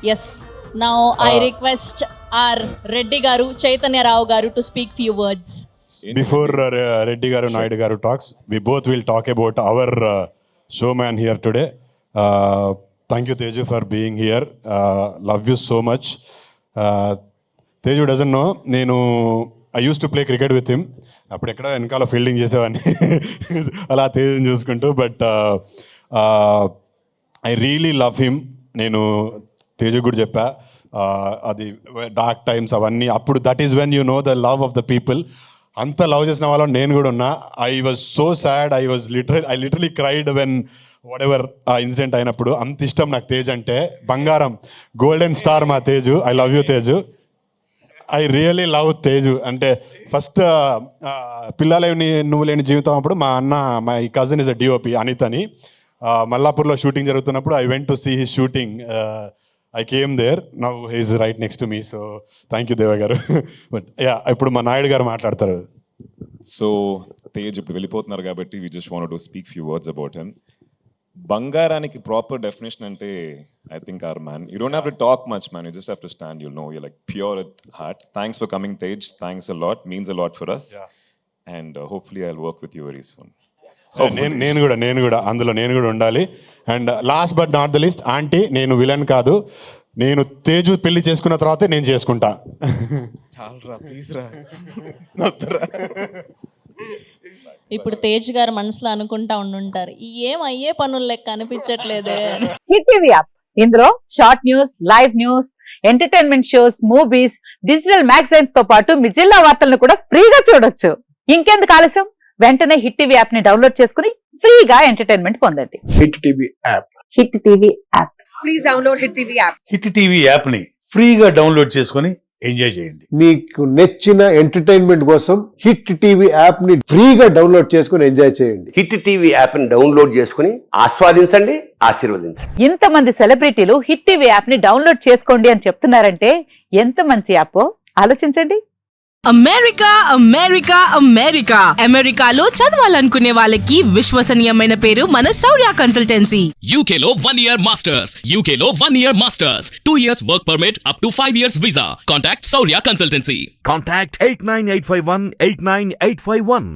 Yes. Now I request our Reddy Garu, Chaitanya Rao Garu to speak few words. Before Reddy Garu, Naidu Garu talks, we both will talk about our showman here today. Thank you, Teju, for being here. Love you so much. Teju doesn't know, I used to play cricket with him. అప్పుడు ఎక్కడ వెనకాల fielding చేసేవాడిని అలా తేజుని చూసుకుంటూ. But I really love him. నేను తేజు కూడా చెప్పా, అది డార్క్ టైమ్స్ అవన్నీ అప్పుడు, that is when you know the love of the people. అంత లవ్ చేసిన వాళ్ళని నేను కూడా ఉన్నా. I was so sad, I literally cried when what ever ఆ ఇన్సిడెంట్ అయినప్పుడు. అంత ఇష్టం నాకు తేజ్ అంటే. బంగారం, గోల్డెన్ స్టార్ మా Teju. I love you Teju. I really love Teju. అంటే ఫస్ట్ పిల్లలేని నువ్వు లేని జీవితం అప్పుడు మా అన్న, my cousin is a DOP Anith అని, మల్లాపూర్లో షూటింగ్ జరుగుతున్నప్పుడు I went to see his shooting. I came there. Now he is right next to me. So thank you, Deva garu. But yeah, ఇప్పుడు మా నాయుడు గారు మాట్లాడతారు. సో తేజ్ ఇప్పుడు వెళ్ళిపోతున్నారు కాబట్టి we just wanted to speak few words about him. బంగారానికి proper definition అంటే I think our man. You don't have to talk much, man. You just have to stand. You'll know you're like pure at heart. Thanks for coming, Tej. Thanks a lot. Means a lot for us. Yeah. And hopefully I'll work with you very soon. నేను కూడా అందులో నేను కూడా ఉండాలి. And last but not the least, aunty, నేను villain కాదు. నేను తేజు పెళ్లి చేసుకున్న తర్వాతే నేను చేసుకుంటా. ఇప్పుడు తేజ్ గారు మనసులో అనుకుంటా ఉండుంటారు, ఏం అయ్యే పనులు లెక్క అనిపించట్లేదే. హిట్ టీవీ యాప్, ఇందులో short news, live news, entertainment shows, movies, digital magazines తో పాటు మీ జిల్లా వార్తలను కూడా ఫ్రీగా చూడొచ్చు. ఇంకెందుకు ఆలస్యం, వెంటనే హిట్ టీవీ యాప్ ని డౌన్లోడ్ చేసుకుని ఫ్రీగా ఎంటర్టైన్మెంట్ పొందండి. Hit TV app. Hit TV app. Please download hit TV app. Hit TV app ని ఫ్రీగా డౌన్లోడ్ చేసుకుని ఎంజాయ్ చేయండి. మీకు నచ్చిన ఎంటర్టైన్మెంట్ కోసం హిట్ టీవీ యాప్ ని ఫ్రీగా డౌన్లోడ్ చేసుకుని ఎంజాయ్ చేయండి. హిట్ టీవీ యాప్ ని డౌన్లోడ్ చేసుకుని ఆస్వాదించండి, ఆశీర్వదించండి. ఇంతమంది సెలబ్రిటీలు హిట్ టీవీ యాప్ ని డౌన్లోడ్ చేసుకోండి అని చెప్తున్నారంటే ఎంత మంచి యాప్ ఆలోచించండి. అమెరికా అమెరికా అమెరికా అమెరికాలో చదవాలనుకునే వాళ్ళకి విశ్వసనీయమైన పేరు మన శౌర్య కన్సల్టెన్సీ. UK లో 1 year masters, UK లో 1 year masters, 2 years work permit up to 5 years visa. Contact Saurya Consultancy. Contact 89851 89851.